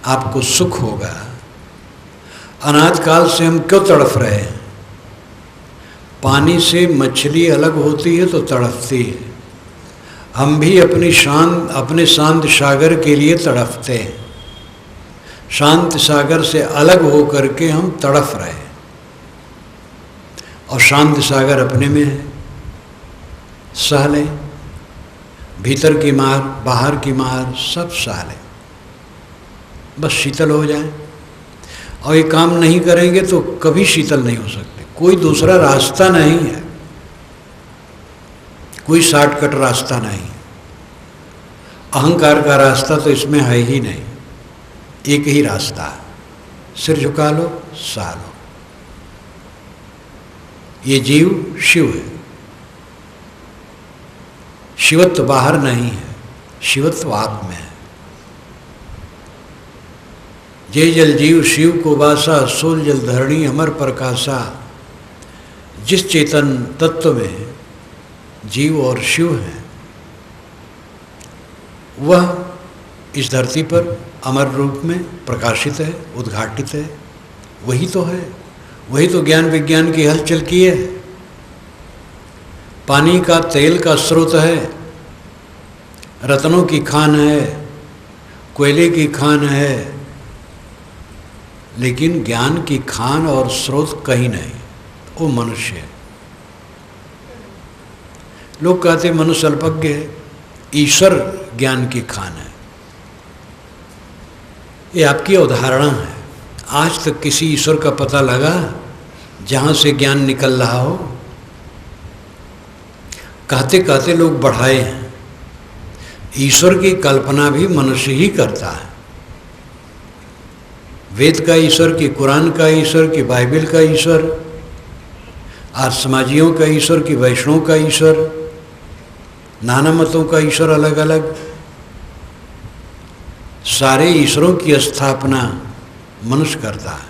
आपको सुख होगा। अनाद काल से हम क्यों तड़फ रहे हैं? पानी से मछली अलग होती है तो तड़फती है, हम भी अपने शांत सागर के लिए तड़फते हैं। शांत सागर से अलग हो करके हम तड़फ रहे हैं, और शांत सागर अपने में है। सह लें, भीतर की मार बाहर की मार सब सह लें, बस शीतल हो जाए। और ये काम नहीं करेंगे तो कभी शीतल नहीं हो सकते। कोई दूसरा रास्ता नहीं है, कोई शॉर्टकट रास्ता नहीं। अहंकार का रास्ता तो इसमें है ही नहीं, एक ही रास्ता है, सिर झुका लो, सह लो। ये जीव शिव है, शिवत्व बाहर नहीं है, शिवत्व आप में है। जय जल जीव शिव को वासा, सोल जल धरणी अमर प्रकाशा। जिस चेतन तत्व में जीव और शिव हैं, वह इस धरती पर अमर रूप में प्रकाशित है, उद्घाटित है। वही तो है, वही तो ज्ञान विज्ञान की हलचल की है। पानी का तेल का स्रोत है, रत्नों की खान है, कोयले की खान है, लेकिन ज्ञान की खान और स्रोत कहीं नहीं, वो मनुष्य है। लोग कहते मनुष्य अल्पज्ञ है, ईश्वर ज्ञान की खान है। ये आपकी अवधारणा है। आज तक किसी ईश्वर का पता लगा जहाँ से ज्ञान निकल रहा हो? कहते कहते लोग बढ़ाए हैं। ईश्वर की कल्पना भी मनुष्य ही करता है। वेद का ईश्वर, कि कुरान का ईश्वर, कि बाइबल का ईश्वर, आज समाजियों का ईश्वर, कि वैष्णव का ईश्वर, नाना मतों का ईश्वर अलग अलग। सारे ईश्वरों की स्थापना मनुष्य करता है,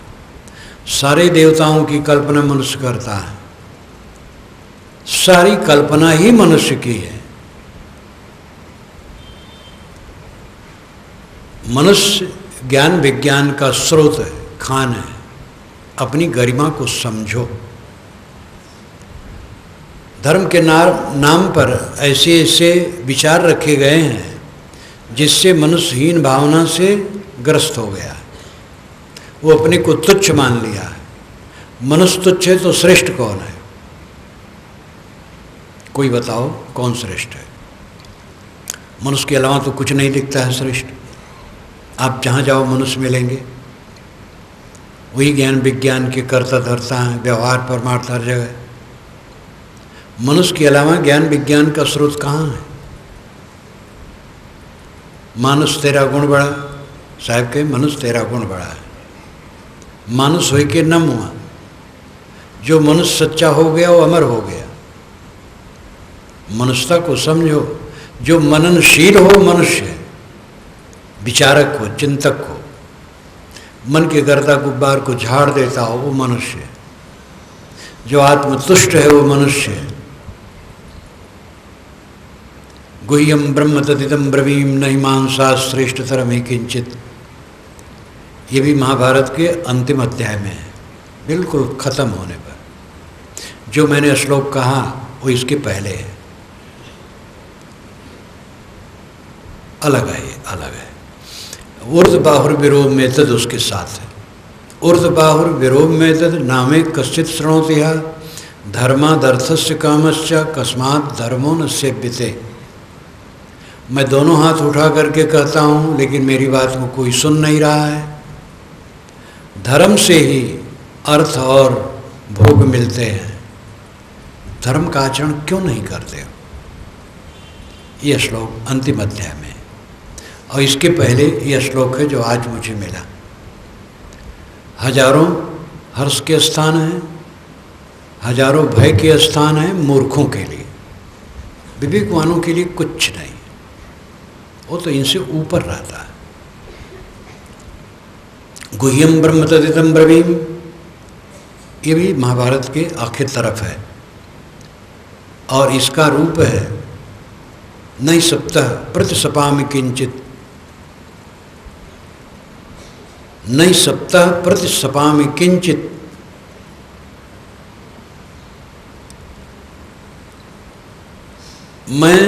सारे देवताओं की कल्पना मनुष्य करता है, सारी कल्पना ही मनुष्य की है। मनुष्य ज्ञान विज्ञान का स्रोत है, खान है। अपनी गरिमा को समझो। धर्म के नाम पर ऐसे ऐसे विचार रखे गए हैं जिससे मनुष्यहीन भावना से ग्रस्त हो गया। वो अपने को तुच्छ मान लिया है। मनुष्य तुच्छ है तो श्रेष्ठ कौन है? कोई बताओ कौन श्रेष्ठ है? मनुष्य के अलावा तो कुछ नहीं दिखता है श्रेष्ठ। आप जहाँ जाओ मनुष्य मिलेंगे, वही ज्ञान विज्ञान के कर्ता धर्ता हैं, व्यवहार परमार्थ हर जगह। मनुष्य के अलावा ज्ञान विज्ञान का स्रोत कहाँ है? मानुष तेरा गुण बड़ा, साहब के मनुष्य तेरा गुण बड़ा है। मानुष हो के नम हुआ। जो मनुष्य सच्चा हो गया वो अमर हो गया। मनुष्यता को समझो। जो मननशील हो मनुष्य, विचारक हो, चिंतक हो, मन के गर्दा गुब्बार को झाड़ देता हो वो मनुष्य है। जो आत्मतुष्ट है वो मनुष्य है। गुह्यम ब्रह्म तदिदम ब्रवीम नहि मांसा श्रेष्ठतरम ही किंचित। ये भी महाभारत के अंतिम अध्याय में है, बिल्कुल खत्म होने पर। जो मैंने श्लोक कहा वो इसके पहले है। अलग है, ये अलग है। ऊर्ध्व बाहुर्विरोम में तद उसके साथ है। ऊर्ध्व बाहुर्विरोम में तद नामे कश्चित शृणोति धर्मादर्थस्य कामश्च कस्मात् धर्मो न सेव्यते। मैं दोनों हाथ उठा करके कहता हूँ, लेकिन मेरी बात को कोई सुन नहीं रहा है। धर्म से ही अर्थ और भोग मिलते हैं, धर्म का आचरण क्यों नहीं करते हो? यह श्लोक अंतिम अध्याय में। और इसके पहले यह श्लोक है जो आज मुझे मिला। हजारों हर्ष के स्थान हैं, हजारों भय के स्थान हैं मूर्खों के लिए। विवेकवानों के लिए कुछ नहीं, वो तो इनसे ऊपर रहता है। गुह्यम ब्रह्म तदिदम ब्रवीम, ये भी महाभारत के आखिर तरफ है। और इसका रूप है नई सप्ताह प्रतिसपामि किंचित। नहीं सप्ताह प्रति सपामि किंचित। मैं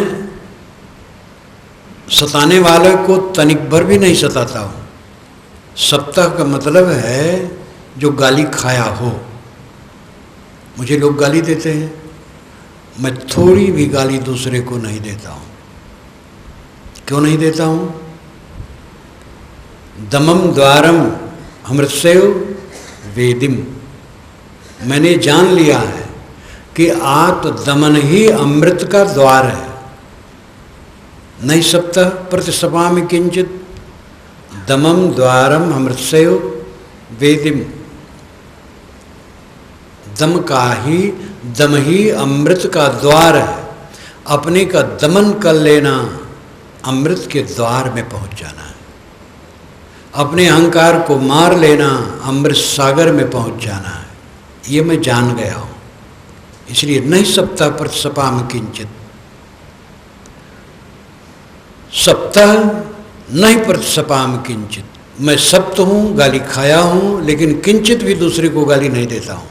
सताने वाले को तनिक भर भी नहीं सताता हूँ। सप्ताह का मतलब है जो गाली खाया हो। मुझे लोग गाली देते हैं, मैं थोड़ी भी गाली दूसरे को नहीं देता हूँ। क्यों नहीं देता हूँ? दमम द्वारम अमृतसेव वेदिम। मैंने जान लिया है कि आत्मदमन ही अमृत का द्वार है। नहीं सप्ताह प्रतिसपामि किंचित दमम द्वारम अमृतसेव वेदिम। दम ही अमृत का द्वार है। अपने का दमन कर लेना, अमृत के द्वार में पहुंच जाना है। अपने अहंकार को मार लेना, अमृत सागर में पहुंच जाना है। ये मैं जान गया हूँ। इसलिए नहीं सप्ताह प्रतिसपामि किंचित। सप्ताह नहीं प्रतिसपामि किंचित। मैं सप्त हूँ, गाली खाया हूँ, लेकिन किंचित भी दूसरे को गाली नहीं देता हूँ,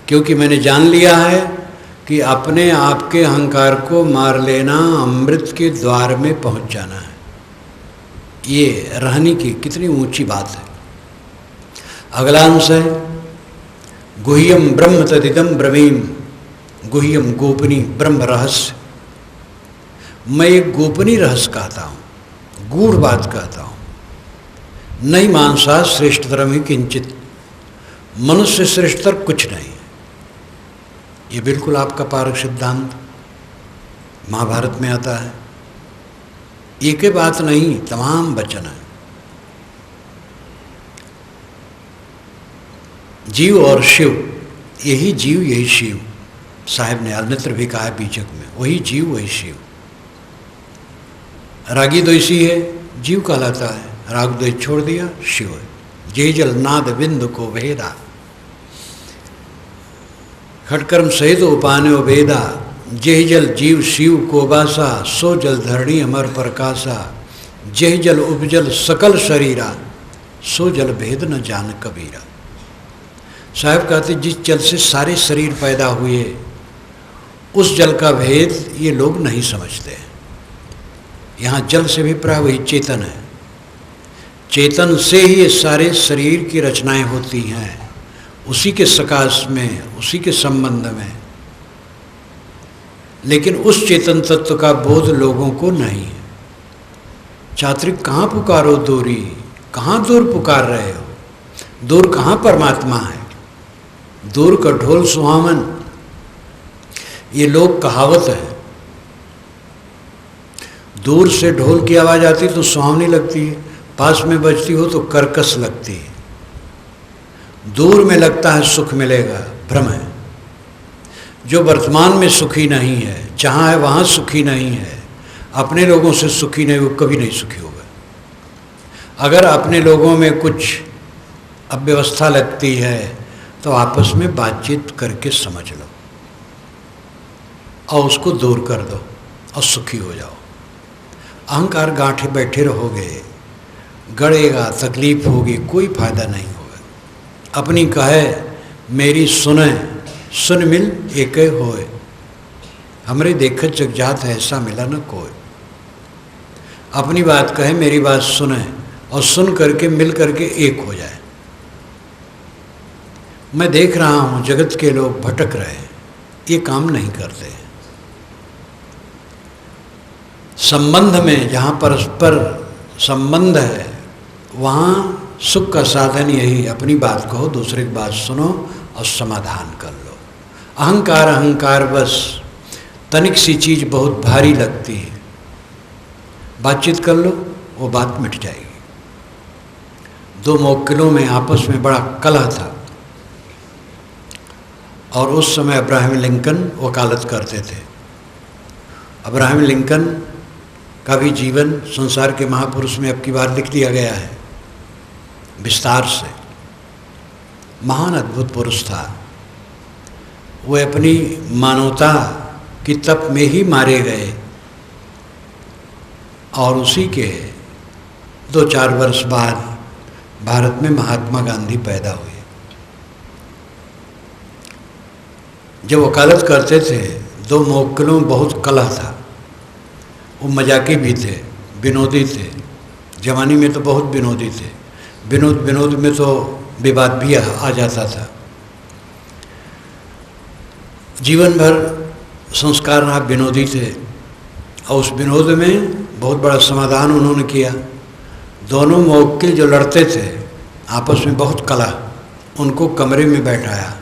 क्योंकि मैंने जान लिया है कि अपने आप के अहंकार को मार लेना, अमृत के द्वार में पहुंच जाना है। ये रहने की कितनी ऊंची बात है। अगला अंश है गुह्यम ब्रह्म तदिदम ब्रवीम। गुह्यम गोपनीय ब्रह्म रहस्य। मैं एक गोपनीय रहस्य कहता हूँ, गूढ़ बात कहता हूँ। नहीं मानसा श्रेष्ठतरम ही किंचित। मनुष्य श्रेष्ठतर कुछ नहीं। ये बिल्कुल आपका पारक सिद्धांत महाभारत में आता है। एक ही बात नहीं, तमाम वचन है। जीव और शिव, यही जीव यही शिव। साहब ने अन्यत्र भी कहा है बीजक में, वही जीव वही शिव। रागी द्वेषी है, जीव कहलाता है। राग द्वेष छोड़ दिया, शिव है। जय जल नाद बिंदु को भेदा। खटकर्म सहित उपान्यो वेदा। जय जल जीव शिव को बासा। सो जल धरणी अमर प्रकाशा। जय जल उपजल सकल शरीरा। सो जल भेद न जान कबीरा। साहब कहते जिस जल से सारे शरीर पैदा हुए, उस जल का भेद ये लोग नहीं समझते। यहाँ जल से भी प्राय वही चेतन है। चेतन से ही ये सारे शरीर की रचनाएं होती हैं, उसी के सकाश में, उसी के संबंध में। लेकिन उस चेतन तत्व का बोध लोगों को नहीं है। चात्रिक कहाँ पुकारो दूरी, कहाँ दूर पुकार रहे हो? दूर कहाँ परमात्मा है? दूर का ढोल सुहावन, ये लोग कहावत है। दूर से ढोल की आवाज़ आती तो सुहावनी लगती है, पास में बजती हो तो कर्कश लगती है। दूर में लगता है सुख मिलेगा, भ्रम है। जो वर्तमान में सुखी नहीं है, जहाँ है वहाँ सुखी नहीं है, अपने लोगों से सुखी नहीं, वो कभी नहीं सुखी होगा। अगर अपने लोगों में कुछ अव्यवस्था लगती है तो आपस में बातचीत करके समझ लो और उसको दूर कर दो और सुखी हो जाओ। अहंकार गांठे बैठे रहोगे, गड़ेगा, तकलीफ होगी, कोई फायदा नहीं होगा। अपनी कहे मेरी सुने, सुन मिल एक होए। हमरे देखत जग जात है, ऐसा मिला न कोई। अपनी बात कहे, मेरी बात सुने और सुन करके मिल करके एक हो जाए। मैं देख रहा हूँ जगत के लोग भटक रहे हैं, ये काम नहीं करते। संबंध में जहाँ परस्पर संबंध है, वहाँ सुख का साधन यही, अपनी बात कहो, दूसरे की बात सुनो और समाधान कर लो। अहंकार अहंकार बस तनिक सी चीज़ बहुत भारी लगती है, बातचीत कर लो, वो बात मिट जाएगी। दो मौकिलों में आपस में बड़ा कलह था और उस समय अब्राहम लिंकन वकालत करते थे। अब्राहम लिंकन का भी जीवन संसार के महापुरुष में अब की बार लिख दिया गया है विस्तार से। महान अद्भुत पुरुष था। वो अपनी मानवता की तप में ही मारे गए और उसी के 2-4 वर्ष बाद भारत में महात्मा गांधी पैदा हुए। जब वकालत करते थे 2 मवक्किलों में बहुत कलह था। वो मजाकी भी थे, विनोदी थे। जवानी में तो बहुत विनोदी थे। विनोद में तो विवाद भी आ जाता था। जीवन भर संस्कार आप विनोदी थे और उस विनोद में बहुत बड़ा समाधान उन्होंने किया। दोनों मवक्किल जो लड़ते थे आपस में बहुत कलह, उनको कमरे में बैठाया,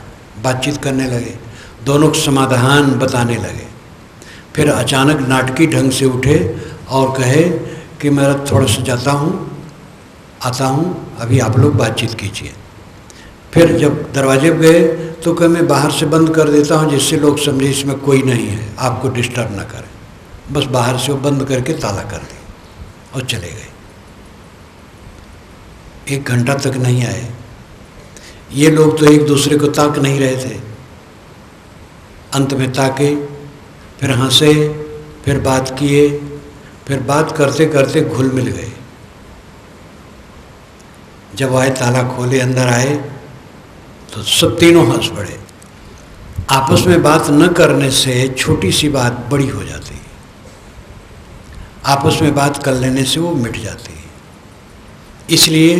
बातचीत करने लगे, दोनों को समाधान बताने लगे। फिर अचानक नाटकी ढंग से उठे और कहे कि मैं थोड़ा सा जाता हूँ, आता हूँ, अभी आप लोग बातचीत कीजिए। फिर जब दरवाजे पर गए तो कहे मैं बाहर से बंद कर देता हूँ जिससे लोग समझे इसमें कोई नहीं है, आपको डिस्टर्ब ना करें। बस बाहर से वो बंद करके ताला कर दिया और चले गए। 1 घंटा तक नहीं आए। ये लोग तो एक दूसरे को ताक नहीं रहे थे। अंत में ताके, फिर हंसे, फिर बात किए, फिर बात करते करते घुल मिल गए। जब आए ताला खोले अंदर आए तो सब तीनों हंस पड़े। आपस में बात न करने से छोटी सी बात बड़ी हो जाती है, आपस में बात कर लेने से वो मिट जाती है। इसलिए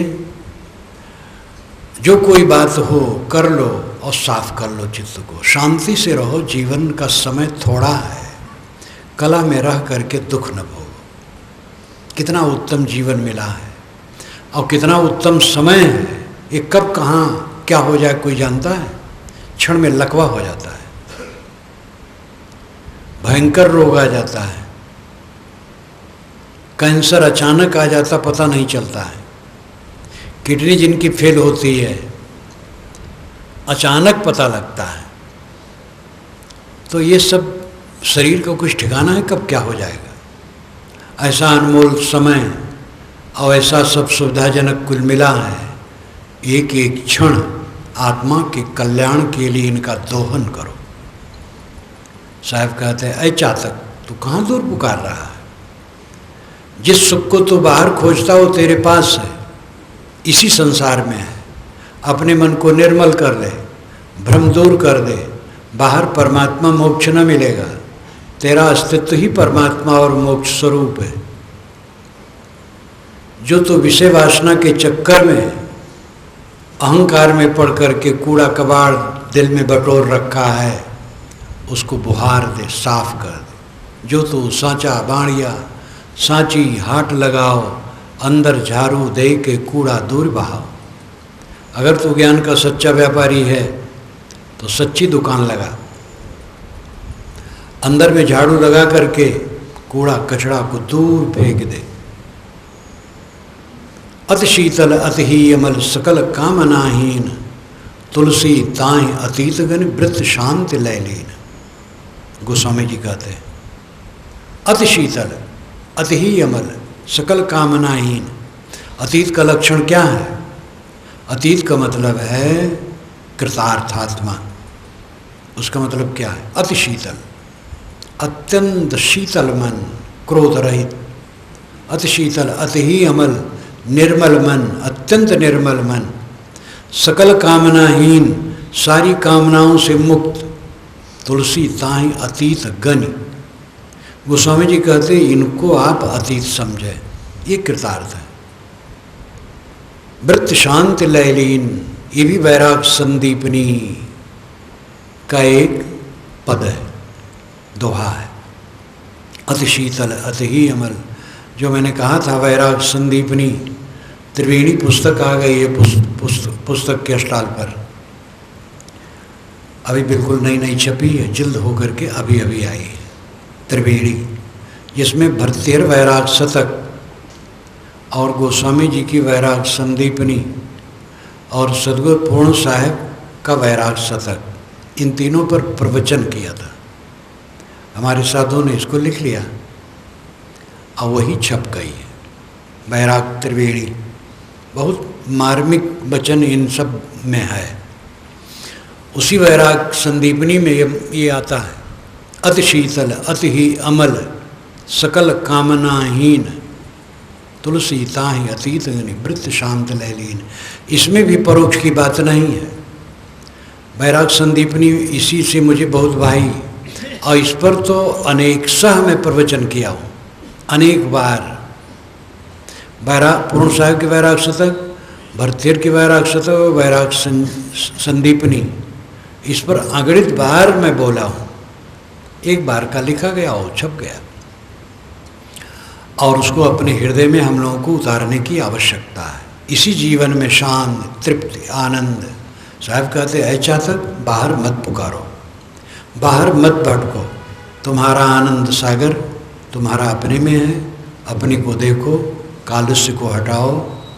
जो कोई बात हो कर लो और साफ कर लो चित्त को, शांति से रहो। जीवन का समय थोड़ा है, कला में रह करके दुख न भोगो। कितना उत्तम जीवन मिला है और कितना उत्तम समय है। ये कब कहाँ क्या हो जाए कोई जानता है? क्षण में लकवा हो जाता है, भयंकर रोग आ जाता है, कैंसर अचानक आ जाता पता नहीं चलता है, किडनी जिनकी फेल होती है अचानक पता लगता है। तो ये सब शरीर का कुछ ठिकाना है कब क्या हो जाएगा। ऐसा अनमोल समय और ऐसा सब सुविधाजनक कुल मिला है। एक एक क्षण आत्मा के कल्याण के लिए इनका दोहन करो। साहब कहते हैं, ऐ चातक तू कहाँ दूर पुकार रहा है? जिस सुख को तू बाहर खोजता हो तेरे पास है, इसी संसार में है। अपने मन को निर्मल कर ले, भ्रम दूर कर दे। बाहर परमात्मा मोक्ष न मिलेगा। तेरा अस्तित्व ही परमात्मा और मोक्ष स्वरूप है। जो तो विषय वासना के चक्कर में अहंकार में पड़ करके कूड़ा कबाड़ दिल में बटोर रखा है, उसको बुहार दे, साफ कर दे। जो तो सांचा बाणिया सांची हाट लगाओ, अंदर झाड़ू दे के कूड़ा दूर बहाओ। अगर तू ज्ञान का सच्चा व्यापारी है तो सच्ची दुकान लगा, अंदर में झाड़ू लगा करके कूड़ा कचड़ा को दूर फेंक दे। अति शीतल अति ही अमल सकल कामनाहीन, तुलसी ताई अतीत गण वृत्त शांति लयलीन। गोस्वामी जी कहते हैं अति शीतल अति ही अमल सकल कामनाहीन। अतीत का लक्षण क्या है? अतीत का मतलब है कृतार्थात्मा। उसका मतलब क्या है? अति शीतल, अत्यंत शीतल मन, क्रोध रहित। अति शीतल अति ही अमल, निर्मल मन, अत्यंत निर्मल मन। सकल कामनाहीन, सारी कामनाओं से मुक्त। तुलसी ताई अतीत गनि। गोस्वामी जी कहते इनको आप अतीत समझे, ये कृतार्थ है। वृत्त शांति लयलीन, ये भी वैराग संदीपनी का एक पद है, दोहा है। अति शीतल अति ही अमल, जो मैंने कहा था वैराग संदीपनी त्रिवेणी पुस्तक आ गई है पुस्तक के स्टॉल पर। अभी बिल्कुल नई नई छपी है, जल्द होकर के अभी अभी आई है त्रिवेणी, जिसमें भरतेर वैराग शतक और गोस्वामी जी की वैराग संदीपनी और सदगुरु पूर्ण साहब का वैराग शतक, इन तीनों पर प्रवचन किया था। हमारे साधुओं ने इसको लिख लिया और वही छप गई है वैराग त्रिवेणी। बहुत मार्मिक वचन इन सब में है। उसी वैराग संदीपनी में ये आता है, अति शीतल अति ही अमल सकल कामनाहीन। तुलसी ताहि अतीत निवृत्त शांत लहलीन। इसमें भी परोक्ष की बात नहीं है। बैराग संदीपनी इसी से मुझे बहुत भाई, और इस पर तो अनेक सह मैं प्रवचन किया हूँ, अनेक बार। बैराग पूर्ण साहिब के बैराग शतक, भरतेर के बैराग शतक, बैराग संदीपनी, इस पर अगणित बार मैं बोला हूँ। एक बार का लिखा गया हो, छप गया, और उसको अपने हृदय में हम लोगों को उतारने की आवश्यकता है। इसी जीवन में शांति, तृप्ति, आनंद। साहब कहते हैं, चातक बाहर मत पुकारो, बाहर मत भटको, तुम्हारा आनंद सागर तुम्हारा अपने में है। अपने को देखो, कालुष्य को हटाओ,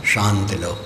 शांति लो।